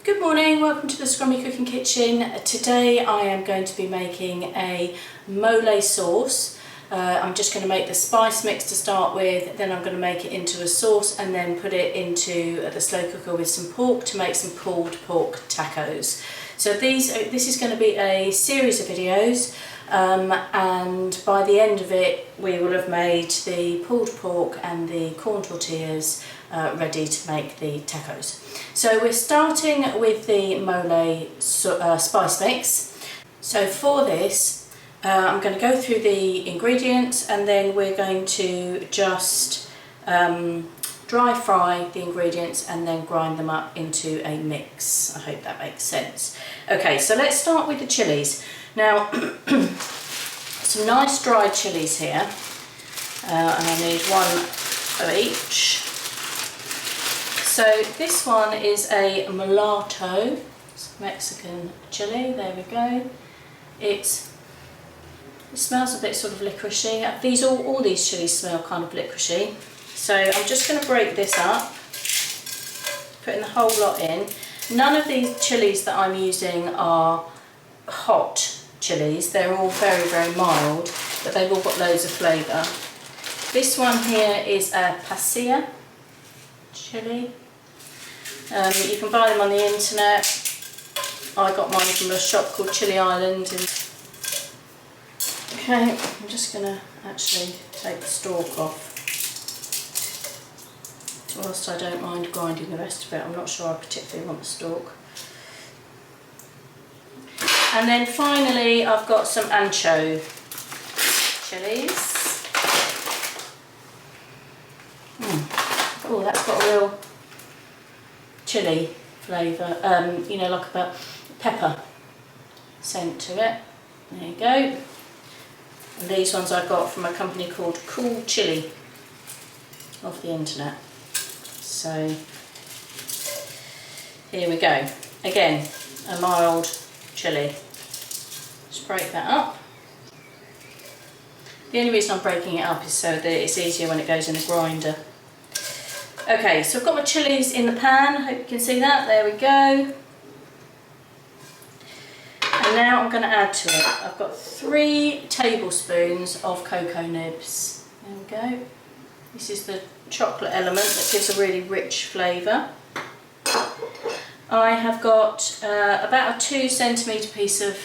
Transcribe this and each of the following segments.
Good morning, welcome to the Scrummy Cooking Kitchen. Today I am going to be making a mole sauce. I'm just going to make the spice mix to start with, then I'm going to make it into a sauce and then put it into the slow cooker with some pork to make some pulled pork tacos. So this is going to be a series of videos and by the end of it we will have made the pulled pork and the corn tortillas ready to make the tacos. So we're starting with the mole spice mix. So for this I'm going to go through the ingredients and then we're going to just dry fry the ingredients and then grind them up into a mix. I hope that makes sense. Okay, so let's start with the chillies. Now some nice dried chillies here and I need one of each. So this one is a mulato, it's Mexican chili, there we go. It smells a bit sort of licoricey. All these chilies smell kind of licoricey. So I'm just going to break this up, putting the whole lot in. None of these chilies that I'm using are hot chilies, they're all very, very mild, but they've all got loads of flavour. This one here is a pasilla chili. You can buy them on the internet. I got mine from a shop called Chili Island. Okay, I'm just going to actually take the stalk off. Whilst I don't mind grinding the rest of it, I'm not sure I particularly want the stalk. And then finally I've got some ancho chilies. Oh, that's got a real chili flavour, you know, like a pepper scent to it. There you go. And these ones I got from a company called Cool Chili off the internet. So here we go. Again, a mild chili. Just break that up. The only reason I'm breaking it up is so that it's easier when it goes in a grinder. Okay, so I've got my chilies in the pan, I hope you can see that, there we go. And now I'm going to add to it. I've got 3 tablespoons of cocoa nibs. There we go. This is the chocolate element that gives a really rich flavour. I have got about a 2 centimetre piece of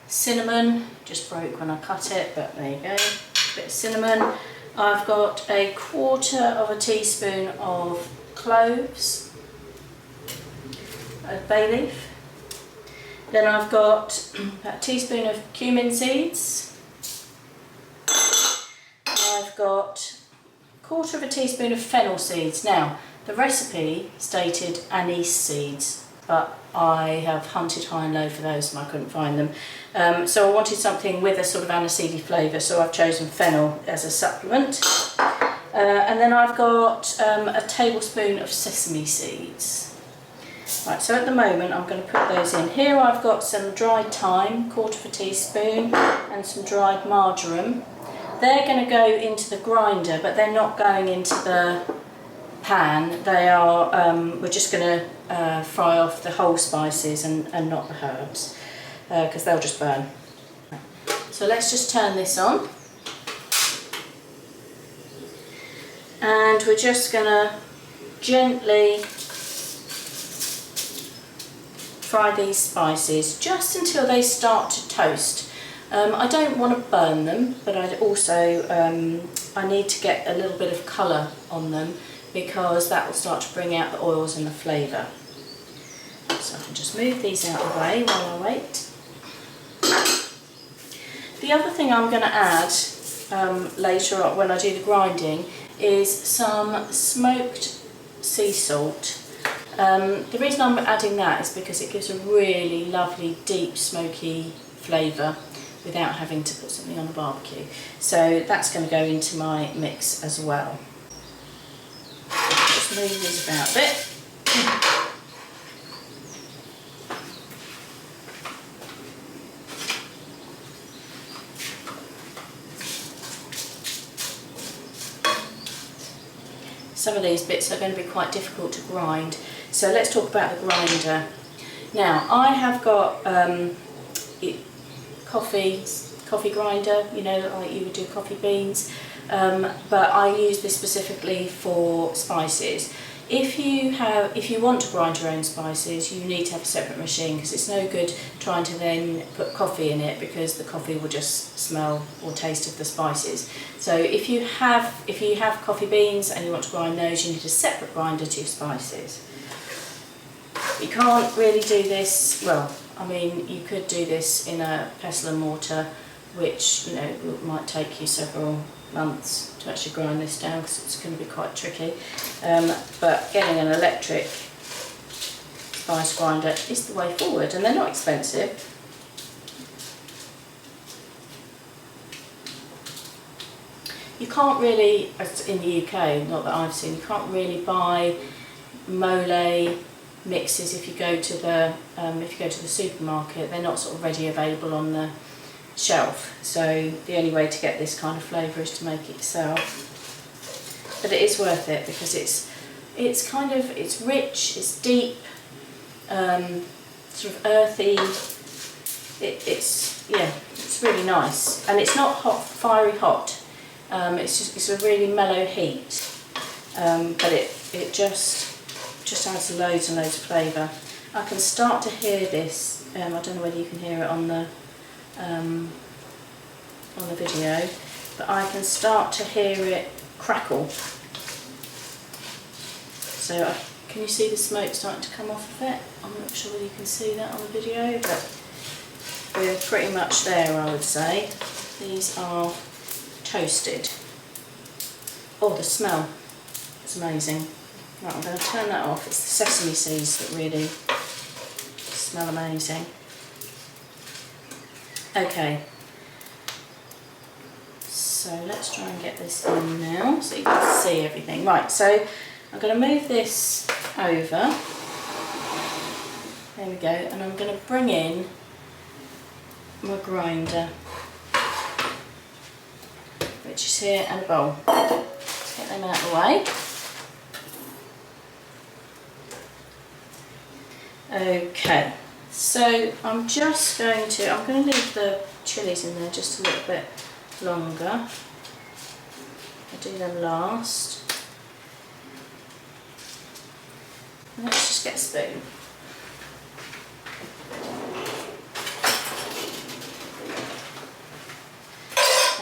cinnamon, just broke when I cut it, but there you go, a bit of cinnamon. I've got 1/4 teaspoon of cloves, a bay leaf. Then I've got about a teaspoon of cumin seeds. I've got 1/4 teaspoon of fennel seeds. Now, the recipe stated anise seeds, but I have hunted high and low for those and I couldn't find them. So I wanted something with a sort of aniseedy flavour, so I've chosen fennel as a supplement. And then I've got a tablespoon of sesame seeds. Right, so at the moment I'm going to put those in. Here I've got some dried thyme, 1/4 teaspoon, and some dried marjoram. They're going to go into the grinder, but they're not going into the pan. They are, we're just going to fry off the whole spices and not the herbs, because they'll just burn. So let's just turn this on. And we're just going to gently fry these spices just until they start to toast. I don't want to burn them, but I need to get a little bit of colour on them because that will start to bring out the oils and the flavour. So I can just move these out of the way while I wait. The other thing I'm going to add later on when I do the grinding is some smoked sea salt. The reason I'm adding that is because it gives a really lovely deep smoky flavour without having to put something on a barbecue. So that's going to go into my mix as well. Just move these about a bit. Some of these bits are going to be quite difficult to grind, so let's talk about the grinder. Now I have got coffee grinder, you know, like you would do coffee beans, but I use this specifically for spices. If you want to grind your own spices, you need to have a separate machine, because it's no good trying to then put coffee in it, because the coffee will just smell or taste of the spices. So if you have coffee beans and you want to grind those, you need a separate grinder to your spices. You can't really do this, well, I mean, you could do this in a pestle and mortar, which, you know, might take you several months to actually grind this down, because it's going to be quite tricky. But getting an electric spice grinder is the way forward, and they're not expensive. You can't really, in the UK, not that I've seen, you can't really buy mole mixes if you go to the supermarket. They're not sort of ready available on the shelf, so the only way to get this kind of flavour is to make it yourself. But it is worth it, because it's rich, it's deep, sort of earthy. It's really nice, and it's not fiery hot. It's a really mellow heat, but it just adds loads and loads of flavour. I can start to hear this. I don't know whether you can hear it on the video, but I can start to hear it crackle. So can you see the smoke starting to come off of it? I'm not sure whether you can see that on the video, but we're pretty much there, I would say. These are toasted. Oh, the smell, it's amazing. Right, I'm going to turn that off. It's the sesame seeds that really smell amazing. Okay, so let's try and get this in now so you can see everything. Right, so I'm going to move this over. There we go, and I'm going to bring in my grinder, which is here, and a bowl. Let's get them out of the way. Okay, so I'm going to leave the chillies in there just a little bit longer. I'll do them last. Let's just get a spoon.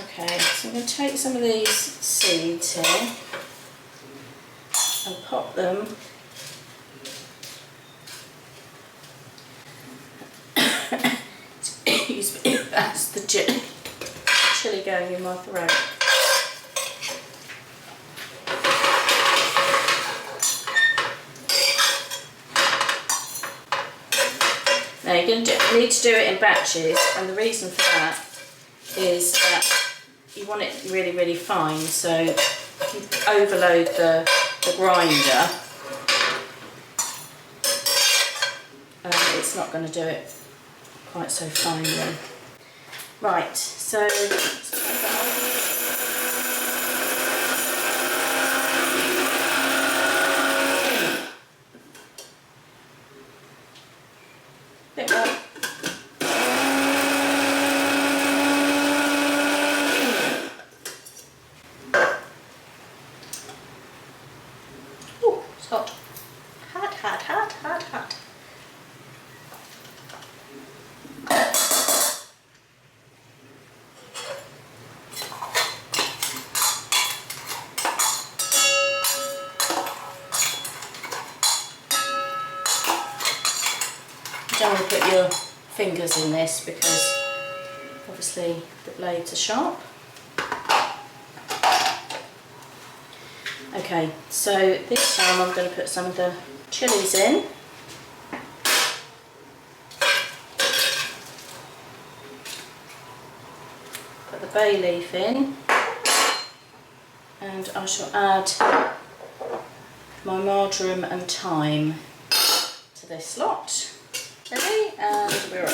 Okay, so I'm going to take some of these seeds here and pop them excuse me, that's the chilli going in my throat. Now you're going to need to do it in batches, and the reason for that is that you want it really, really fine, so if you overload the grinder, it's not going to do it quite so finely. Right, so let's put that on. Bit more. Oh, it's hot. Hot, hot, hot, hot, hot. You don't want to put your fingers in this because obviously the blades are sharp. Okay, so this time I'm going to put some of the chillies in. Put the bay leaf in, and I shall add my marjoram and thyme to this lot. Ready? And we're on.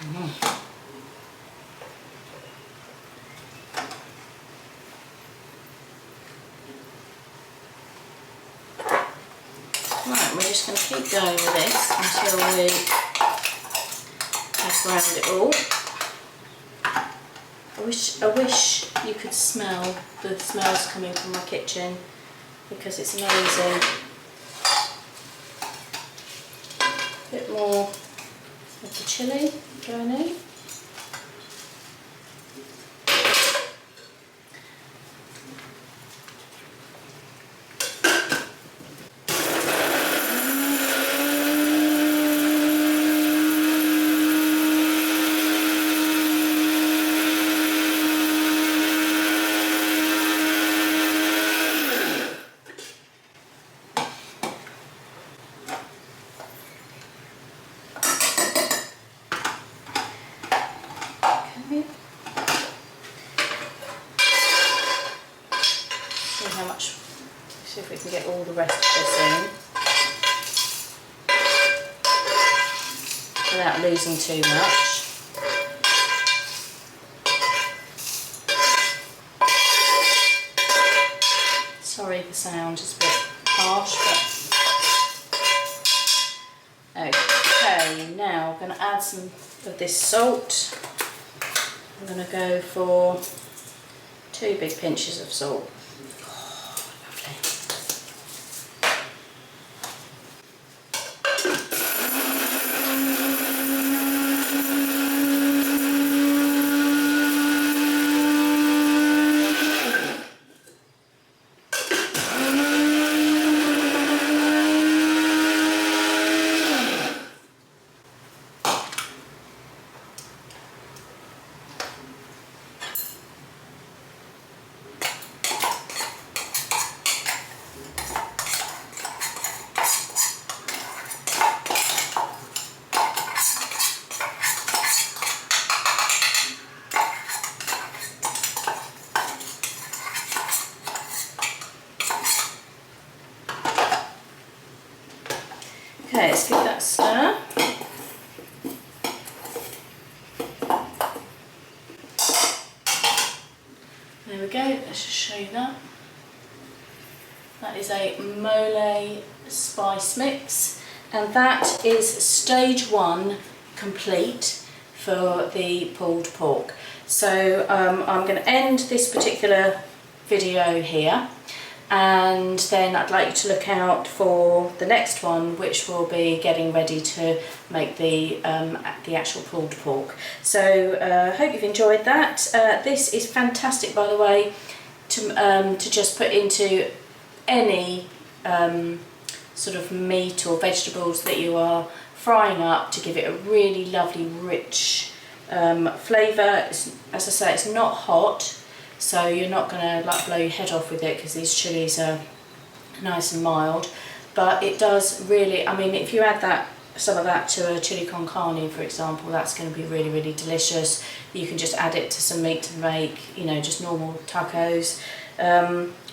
Right, we're just going to keep going with this until we have ground it all. I wish you could smell the smells coming from my kitchen, because it's amazing. A bit more of the chilli going in. See how much, see if we can get all the rest of this in without losing too much. Sorry if the sound is a bit harsh, but okay, now I'm going to add some of this salt. I'm going to go for 2 big pinches of salt. Okay, let's give that a stir. There we go, let's just show you that. That is a mole spice mix, and that is stage 1 complete for the pulled pork. So I'm going to end this particular video here, and then I'd like you to look out for the next one, which will be getting ready to make the actual pulled pork. So hope you've enjoyed that. This is fantastic, by the way, to just put into any sort of meat or vegetables that you are frying up, to give it a really lovely rich flavour. As I say, it's not hot, so you're not going to like blow your head off with it, because these chilies are nice and mild. But it does really, I mean, if you add some of that to a chili con carne, for example, that's going to be really, really delicious. You can just add it to some meat to make, you know, just normal tacos.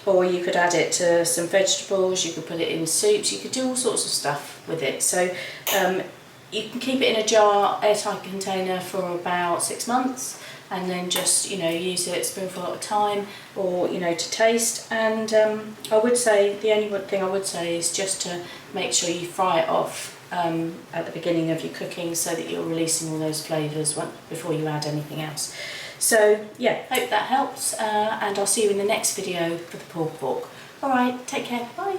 Or you could add it to some vegetables, you could put it in soups, you could do all sorts of stuff with it. So you can keep it in a jar, airtight container, for about 6 months, and then just, you know, use it a spoonful at a time, or, you know, to taste. And I would say, the only thing I would say is just to make sure you fry it off at the beginning of your cooking, so that you're releasing all those flavours before you add anything else. So yeah, hope that helps, and I'll see you in the next video for the pulled pork. Alright, take care, bye.